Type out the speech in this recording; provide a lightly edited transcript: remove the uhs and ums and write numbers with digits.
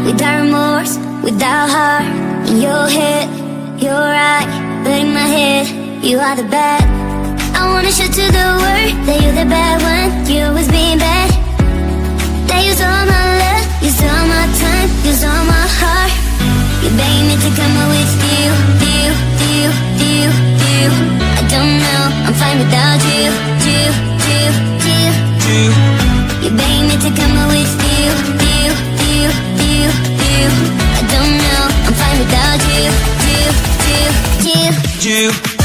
without remorse, without heart. In your head, you're right, but in my head, you are the bad. I wanna show to the world that you're the bad one. You always being bad. That use all my love, use all my time, use all my heart. You begging me to come up with you. I don't know, I'm fine without you. You begging me to come up with you. I don't know, I'm fine without you.